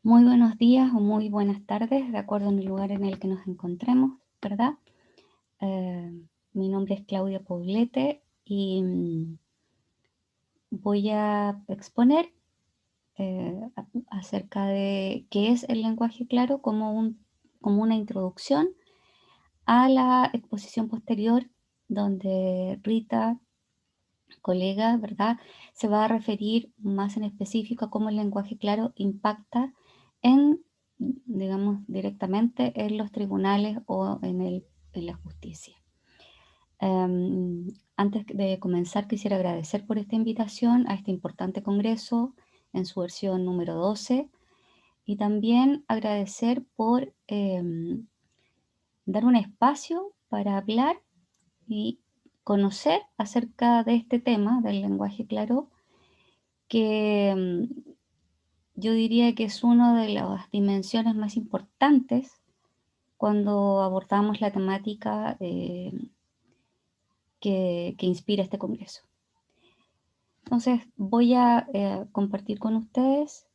Muy buenos días o muy buenas tardes, de acuerdo en el lugar en el que nos encontremos, ¿verdad? Eh, Mi nombre es Claudia Poblete y voy a exponer acerca de qué es el lenguaje claro como una introducción a la exposición posterior, donde Rita, colega, ¿verdad? Se va a referir más en específico a cómo el lenguaje claro impacta en, digamos, directamente en los tribunales o en la justicia. Antes de comenzar, quisiera agradecer por esta invitación a este importante congreso en su versión número 12 y también agradecer por dar un espacio para hablar y conocer acerca de este tema del lenguaje claro que yo diría que es una de las dimensiones más importantes cuando abordamos la temática que inspira este congreso. Entonces, voy a compartir con ustedes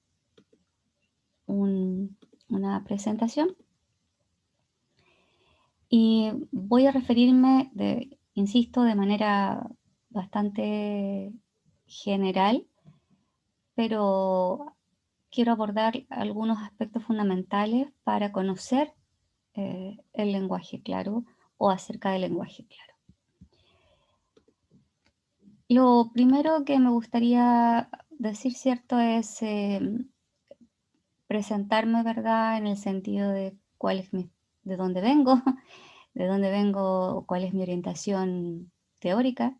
una presentación y voy a referirme, insisto, de manera bastante general, pero quiero abordar algunos aspectos fundamentales para conocer el lenguaje claro o acerca del lenguaje claro. Lo primero que me gustaría decir, ¿cierto?, es presentarme, ¿verdad?, en el sentido de de dónde vengo, de dónde vengo, cuál es mi orientación teórica,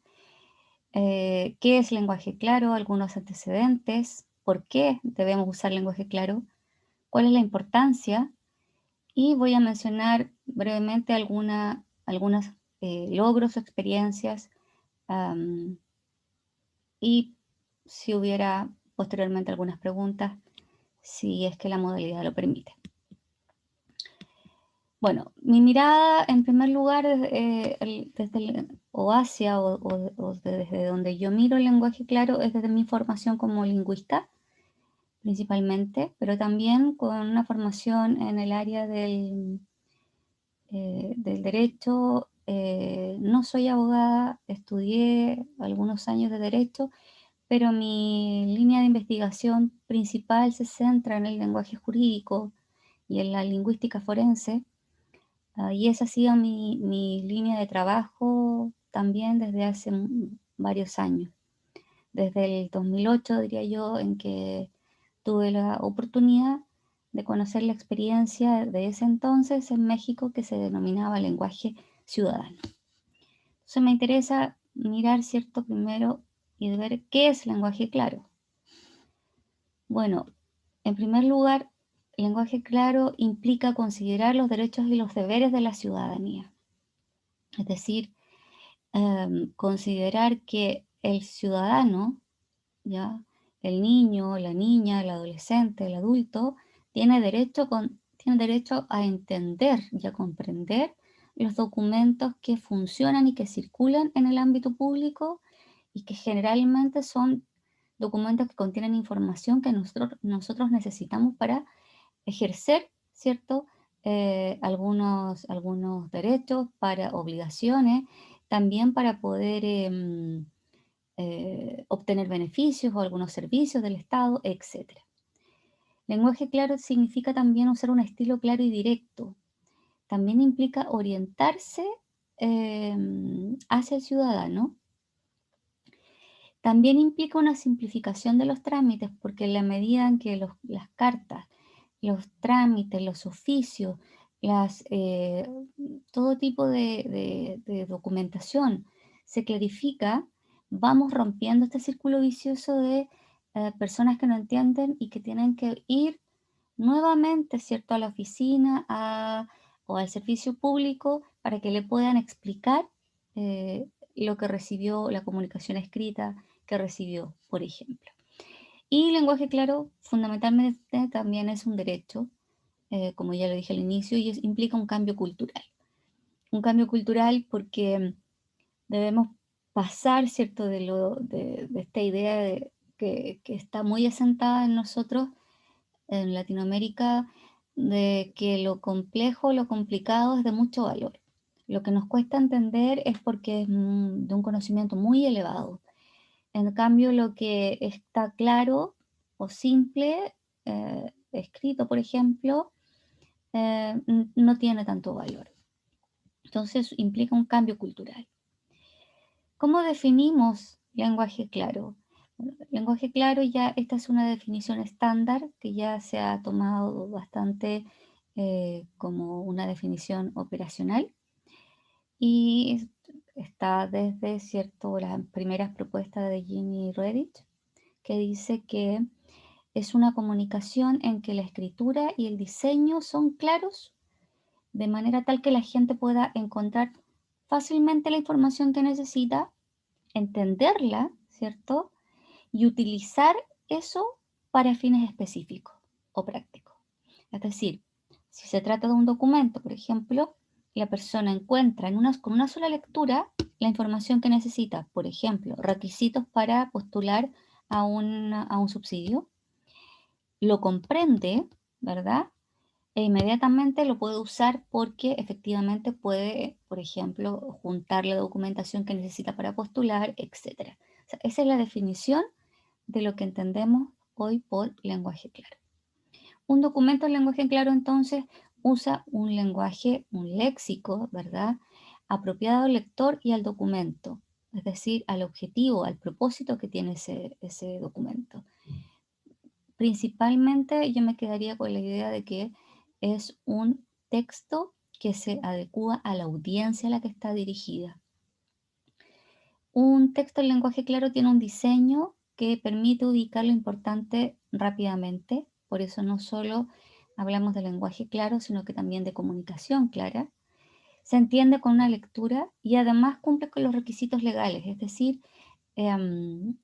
qué es lenguaje claro, algunos antecedentes, por qué debemos usar lenguaje claro, cuál es la importancia. Y voy a mencionar brevemente algunos logros o experiencias, am, y si hubiera posteriormente algunas preguntas, si es que la modalidad lo permite. Bueno, mi mirada en primer lugar o hacia o desde donde yo miro el lenguaje claro es desde mi formación como lingüista principalmente, pero también con una formación en el área del derecho. No soy abogada, estudié algunos años de derecho, pero mi línea de investigación principal se centra en el lenguaje jurídico y en la lingüística forense, y esa ha sido mi línea de trabajo también desde hace varios años. Desde el 2008, diría yo, en que tuve la oportunidad de conocer la experiencia de ese entonces en México que se denominaba lenguaje ciudadano. Entonces me interesa mirar, ¿cierto?, primero y de ver qué es lenguaje claro. Bueno, en primer lugar, lenguaje claro implica considerar los derechos y los deberes de la ciudadanía. Es decir, considerar que el ciudadano, ¿ya? El niño, la niña, el adolescente, el adulto, tiene derecho a entender y a comprender los documentos que funcionan y que circulan en el ámbito público y que generalmente son documentos que contienen información que nosotros necesitamos para ejercer, ¿cierto? Algunos derechos, para obligaciones, también para poder obtener beneficios o algunos servicios del Estado, etcétera. Lenguaje claro significa también usar un estilo claro y directo. También implica orientarse hacia el ciudadano. También implica una simplificación de los trámites, porque en la medida en que las cartas, los trámites, los oficios, las, eh, todo tipo de documentación se clarifica, vamos rompiendo este círculo vicioso de personas que no entienden y que tienen que ir nuevamente, ¿cierto?, a la oficina o al servicio público para que le puedan explicar lo que recibió, la comunicación escrita que recibió, por ejemplo. Y lenguaje claro, fundamentalmente también es un derecho, como ya lo dije al inicio, y implica un cambio cultural. Un cambio cultural porque debemos pasar, ¿cierto?, de esta idea que está muy asentada en nosotros, en Latinoamérica de que lo complejo, lo complicado es de mucho valor. Lo que nos cuesta entender es porque es de un conocimiento muy elevado. En cambio, lo que está claro o simple, escrito, por ejemplo, no tiene tanto valor. Entonces, implica un cambio cultural. ¿Cómo definimos lenguaje claro? Bueno, lenguaje claro ya, esta es una definición estándar que ya se ha tomado bastante como una definición operacional y está desde cierto las primeras propuestas de Ginny Redditch, que dice que es una comunicación en que la escritura y el diseño son claros de manera tal que la gente pueda encontrar fácilmente la información que necesita, entenderla, ¿cierto? Y utilizar eso para fines específicos o prácticos. Es decir, si se trata de un documento, por ejemplo, la persona encuentra con una sola lectura la información que necesita, por ejemplo, requisitos para postular a un subsidio, lo comprende, ¿verdad? E inmediatamente lo puede usar porque efectivamente puede, por ejemplo, juntar la documentación que necesita para postular, etcétera. O sea, esa es la definición de lo que entendemos hoy por lenguaje claro. Un documento en lenguaje claro entonces usa un lenguaje, un léxico, ¿verdad? Apropiado al lector y al documento, es decir, al objetivo, al propósito que tiene ese documento. Principalmente yo me quedaría con la idea de que es un texto que se adecúa a la audiencia a la que está dirigida. Un texto en lenguaje claro tiene un diseño que permite ubicar lo importante rápidamente, por eso no solo hablamos de lenguaje claro, sino que también de comunicación clara. Se entiende con una lectura y además cumple con los requisitos legales, es decir, em,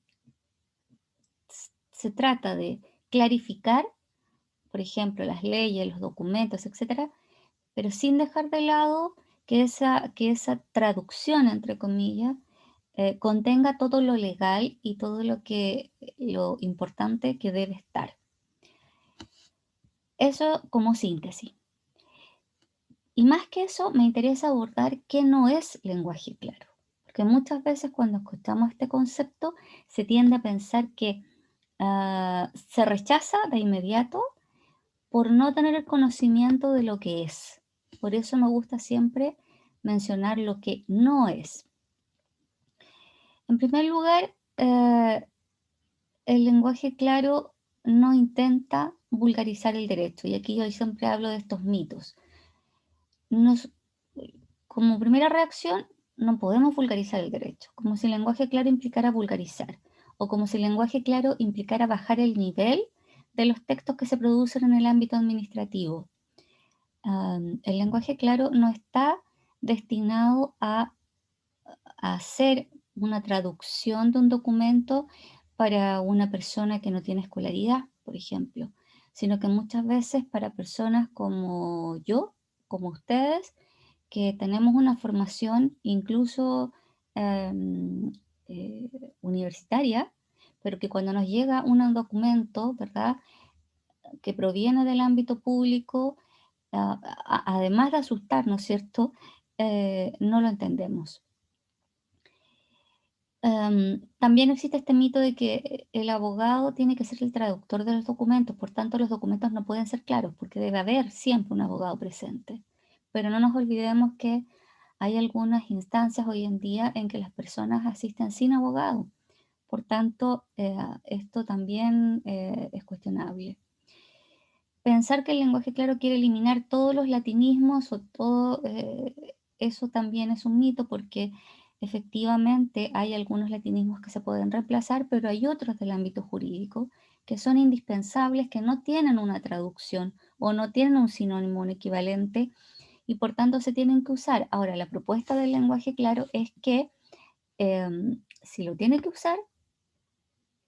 se trata de clarificar, por ejemplo, las leyes, los documentos, etcétera, pero sin dejar de lado que esa traducción, entre comillas, contenga todo lo legal y todo lo importante que debe estar. Eso como síntesis. Y más que eso, me interesa abordar qué no es lenguaje claro. Porque muchas veces cuando escuchamos este concepto se tiende a pensar que se rechaza de inmediato por no tener el conocimiento de lo que es. Por eso me gusta siempre mencionar lo que no es. En primer lugar, el lenguaje claro no intenta vulgarizar el derecho, y aquí yo siempre hablo de estos mitos. Nos, como primera reacción, no podemos vulgarizar el derecho, como si el lenguaje claro implicara vulgarizar, o como si el lenguaje claro implicara bajar el nivel de los textos que se producen en el ámbito administrativo. El lenguaje claro no está destinado a hacer una traducción de un documento para una persona que no tiene escolaridad, por ejemplo, sino que muchas veces para personas como yo, como ustedes, que tenemos una formación incluso em, eh, universitaria, pero que cuando nos llega un documento, ¿verdad?, que proviene del ámbito público, además de asustarnos, ¿cierto? No lo entendemos. También existe este mito de que el abogado tiene que ser el traductor de los documentos, por tanto los documentos no pueden ser claros porque debe haber siempre un abogado presente. Pero no nos olvidemos que hay algunas instancias hoy en día en que las personas asisten sin abogado. Por tanto, esto también es cuestionable. Pensar que el lenguaje claro quiere eliminar todos los latinismos o todo, eso también es un mito porque efectivamente hay algunos latinismos que se pueden reemplazar, pero hay otros del ámbito jurídico que son indispensables, que no tienen una traducción o no tienen un sinónimo, un equivalente y por tanto se tienen que usar. Ahora, la propuesta del lenguaje claro es que si lo tiene que usar,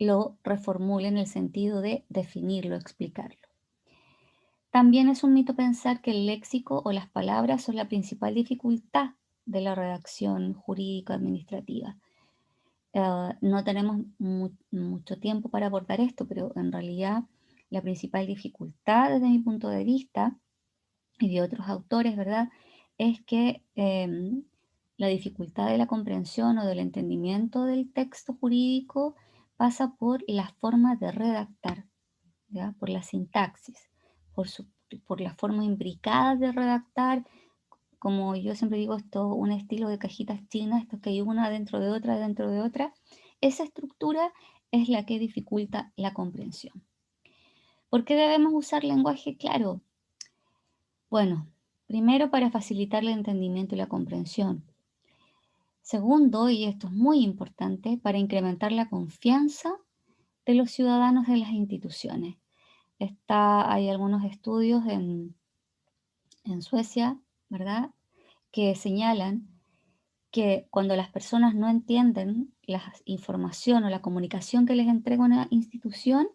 lo reformule en el sentido de definirlo, explicarlo. También es un mito pensar que el léxico o las palabras son la principal dificultad de la redacción jurídico-administrativa. No tenemos mucho tiempo para abordar esto, pero en realidad la principal dificultad desde mi punto de vista y de otros autores, ¿verdad? Es que la dificultad de la comprensión o del entendimiento del texto jurídico pasa por la forma de redactar, ¿ya? Por la sintaxis, por, su- por la forma imbricada de redactar. Como yo siempre digo, esto un estilo de cajitas chinas, esto que hay una dentro de otra, dentro de otra. Esa estructura es la que dificulta la comprensión. ¿Por qué debemos usar lenguaje claro? Bueno, primero para facilitar el entendimiento y la comprensión. Segundo, y esto es muy importante, para incrementar la confianza de los ciudadanos en las instituciones. Hay algunos estudios en Suecia, ¿verdad?, que señalan que cuando las personas no entienden la información o la comunicación que les entrega una institución,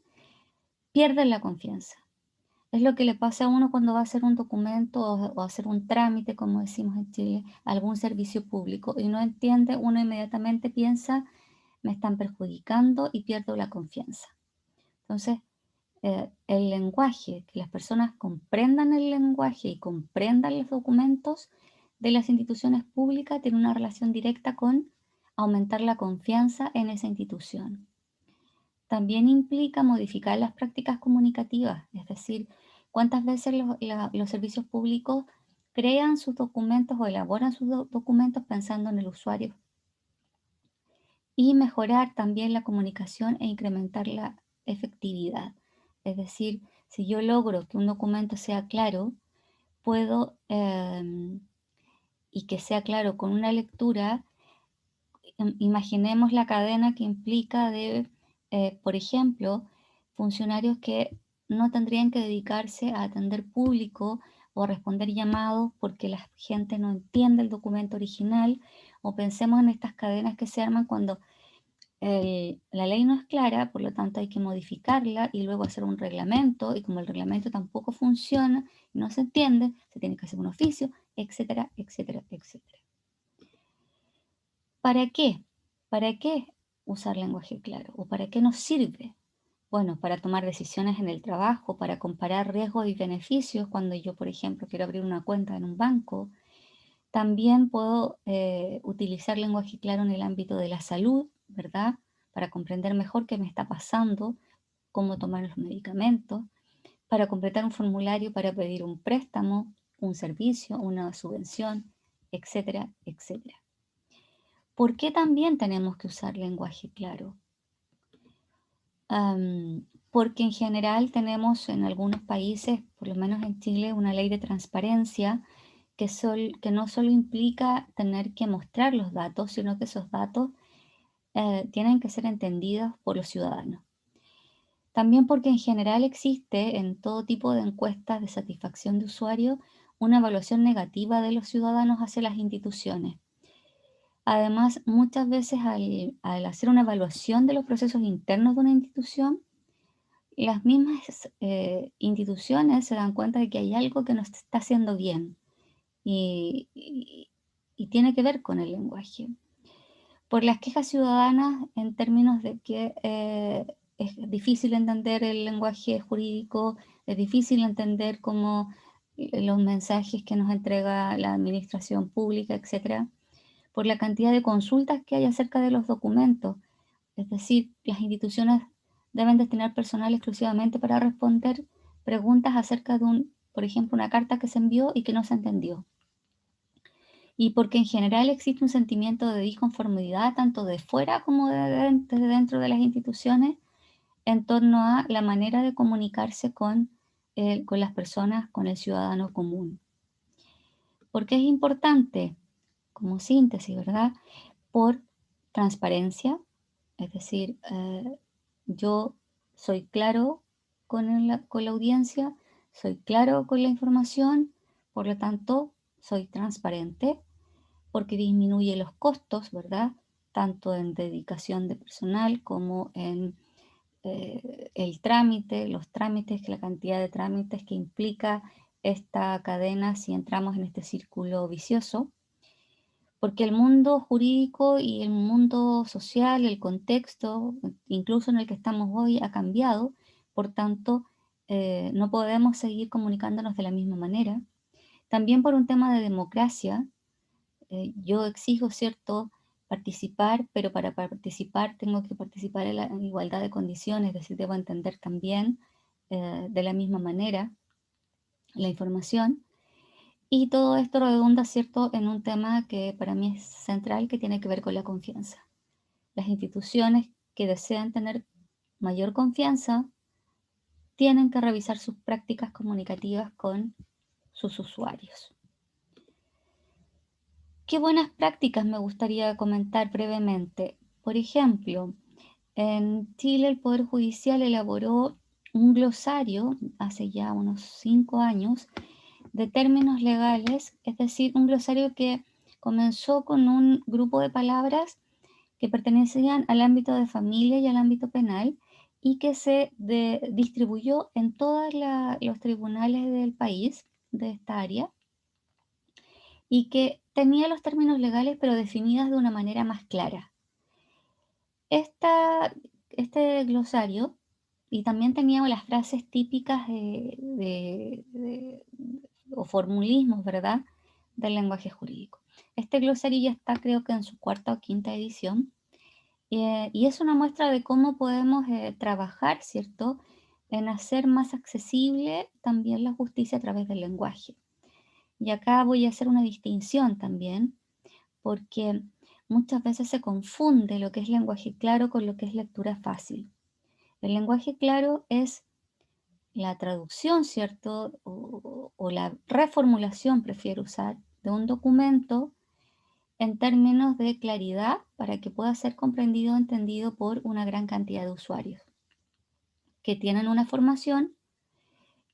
pierden la confianza. Es lo que le pasa a uno cuando va a hacer un documento o hacer un trámite, como decimos en Chile, a algún servicio público y no entiende, uno inmediatamente piensa, me están perjudicando y pierdo la confianza. Entonces, el lenguaje, que las personas comprendan el lenguaje y comprendan los documentos de las instituciones públicas, tiene una relación directa con aumentar la confianza en esa institución. También implica modificar las prácticas comunicativas, es decir, cuántas veces los servicios públicos crean sus documentos o elaboran sus documentos pensando en el usuario. Y mejorar también la comunicación e incrementar la efectividad. Es decir, si yo logro que un documento sea claro, puedo, y que sea claro con una lectura, imaginemos la cadena que implica de, por ejemplo, funcionarios que no tendrían que dedicarse a atender público o a responder llamados porque la gente no entiende el documento original, o pensemos en estas cadenas que se arman cuando la ley no es clara, por lo tanto hay que modificarla y luego hacer un reglamento, y como el reglamento tampoco funciona, no se entiende, se tiene que hacer un oficio, etcétera, etcétera, etcétera. ¿Para qué? ¿Para qué usar lenguaje claro? ¿O para qué nos sirve? Bueno, para tomar decisiones en el trabajo, para comparar riesgos y beneficios cuando yo, por ejemplo, quiero abrir una cuenta en un banco. También puedo utilizar lenguaje claro en el ámbito de la salud, ¿verdad? Para comprender mejor qué me está pasando, cómo tomar los medicamentos, para completar un formulario para pedir un préstamo, un servicio, una subvención, etcétera, etcétera. ¿Por qué también tenemos que usar lenguaje claro? Porque en general tenemos en algunos países, por lo menos en Chile, una ley de transparencia que no solo implica tener que mostrar los datos, sino que esos datos tienen que ser entendidos por los ciudadanos. También porque en general existe en todo tipo de encuestas de satisfacción de usuario una evaluación negativa de los ciudadanos hacia las instituciones. Además, muchas veces al hacer una evaluación de los procesos internos de una institución, las mismas instituciones se dan cuenta de que hay algo que no se está haciendo bien y tiene que ver con el lenguaje. Por las quejas ciudadanas en términos de que es difícil entender el lenguaje jurídico, es difícil entender cómo los mensajes que nos entrega la administración pública, etcétera, por la cantidad de consultas que hay acerca de los documentos. Es decir, las instituciones deben destinar personal exclusivamente para responder preguntas acerca de por ejemplo, una carta que se envió y que no se entendió. Y porque en general existe un sentimiento de disconformidad tanto de fuera como de dentro de las instituciones en torno a la manera de comunicarse con las personas, con el ciudadano común. Porque es importante, como síntesis, ¿verdad? Por transparencia, es decir, yo soy claro con la audiencia, soy claro con la información, por lo tanto, soy transparente porque disminuye los costos, ¿verdad? Tanto en dedicación de personal como en el trámite, los trámites, la cantidad de trámites que implica esta cadena si entramos en este círculo vicioso, porque el mundo jurídico y el mundo social, el contexto, incluso en el que estamos hoy, ha cambiado, por tanto, no podemos seguir comunicándonos de la misma manera. También por un tema de democracia, yo exijo, ¿cierto?, participar, pero para participar tengo que participar en igualdad de condiciones, es decir, debo entender también de la misma manera la información. Y todo esto redunda, ¿cierto?, en un tema que para mí es central, que tiene que ver con la confianza. Las instituciones que desean tener mayor confianza tienen que revisar sus prácticas comunicativas con sus usuarios. ¿Qué buenas prácticas me gustaría comentar brevemente? Por ejemplo, en Chile el Poder Judicial elaboró un glosario hace ya unos 5 años de términos legales, es decir, un glosario que comenzó con un grupo de palabras que pertenecían al ámbito de familia y al ámbito penal y que se distribuyó en todos los tribunales del país de esta área y que tenía los términos legales pero definidas de una manera más clara. Esta, este glosario y también teníamos las frases típicas o formulismos, ¿verdad?, del lenguaje jurídico. Este glosario ya está, creo que en su cuarta o quinta edición, y es una muestra de cómo podemos trabajar, ¿cierto?, en hacer más accesible también la justicia a través del lenguaje. Y acá voy a hacer una distinción también, porque muchas veces se confunde lo que es lenguaje claro con lo que es lectura fácil. El lenguaje claro es la traducción, ¿cierto? O la reformulación, prefiero usar, de un documento en términos de claridad para que pueda ser comprendido o entendido por una gran cantidad de usuarios que tienen una formación,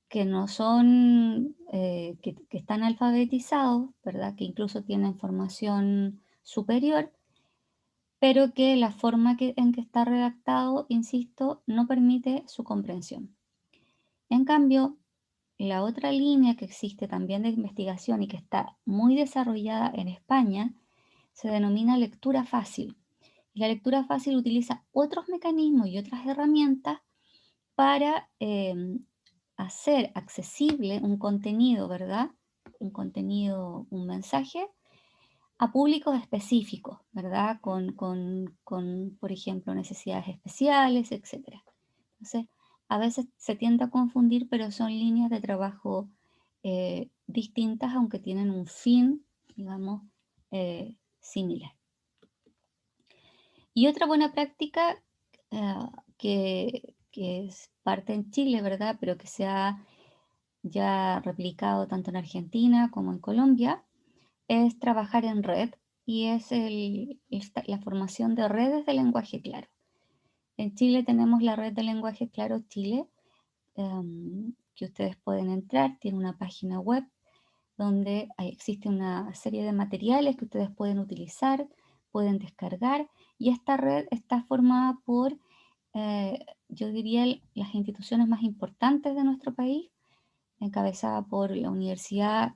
que no son, que están alfabetizados, ¿verdad? Que incluso tienen formación superior, pero que la forma en que está redactado, insisto, no permite su comprensión. En cambio, la otra línea que existe también de investigación y que está muy desarrollada en España se denomina lectura fácil. Y la lectura fácil utiliza otros mecanismos y otras herramientas para hacer accesible un contenido, ¿verdad? Un contenido, un mensaje a públicos específicos, ¿verdad? Con, por ejemplo, necesidades especiales, etcétera. Entonces, a veces se tiende a confundir, pero son líneas de trabajo distintas, aunque tienen un fin, digamos, similar. Y otra buena práctica que es parte en Chile, ¿verdad? Pero que se ha ya replicado tanto en Argentina como en Colombia, es trabajar en red y es la formación de redes de lenguaje claro. En Chile tenemos la red de lenguaje claro Chile, que ustedes pueden entrar, tiene una página web donde existe una serie de materiales que ustedes pueden utilizar, pueden descargar, y esta red está formada por, yo diría, las instituciones más importantes de nuestro país, encabezada por la universidad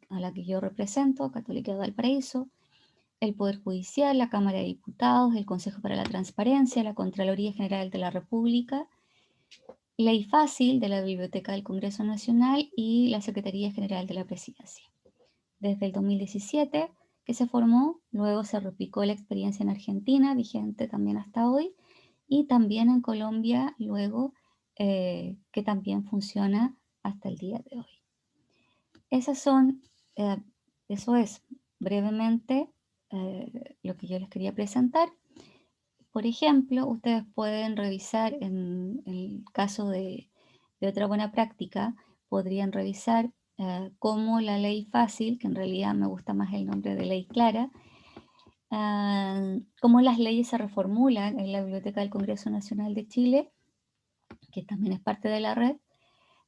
a la que yo represento, Católica de Valparaíso, el Poder Judicial, la Cámara de Diputados, el Consejo para la Transparencia, la Contraloría General de la República, Ley Fácil de la Biblioteca del Congreso Nacional y la Secretaría General de la Presidencia. Desde el 2017 que se formó, luego se replicó la experiencia en Argentina, vigente también hasta hoy, y también en Colombia, luego que también funciona hasta el día de hoy. Esas son, eh, eso es brevemente lo que yo les quería presentar. Por ejemplo, ustedes pueden revisar en el caso de otra buena práctica, podrían revisar cómo la ley fácil, que en realidad me gusta más el nombre de ley clara, cómo las leyes se reformulan en la Biblioteca del Congreso Nacional de Chile, que también es parte de la red,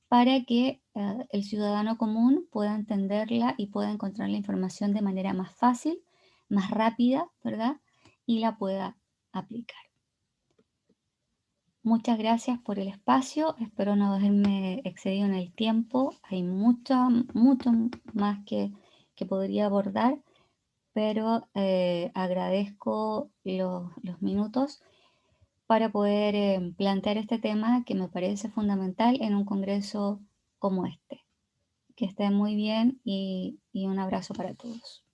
para que el ciudadano común pueda entenderla y pueda encontrar la información de manera más fácil, más rápida, ¿verdad? Y la pueda aplicar. Muchas gracias por el espacio, espero no haberme excedido en el tiempo, hay mucho más que podría abordar, pero agradezco los minutos para poder plantear este tema que me parece fundamental en un congreso como este. Que estén muy bien y un abrazo para todos.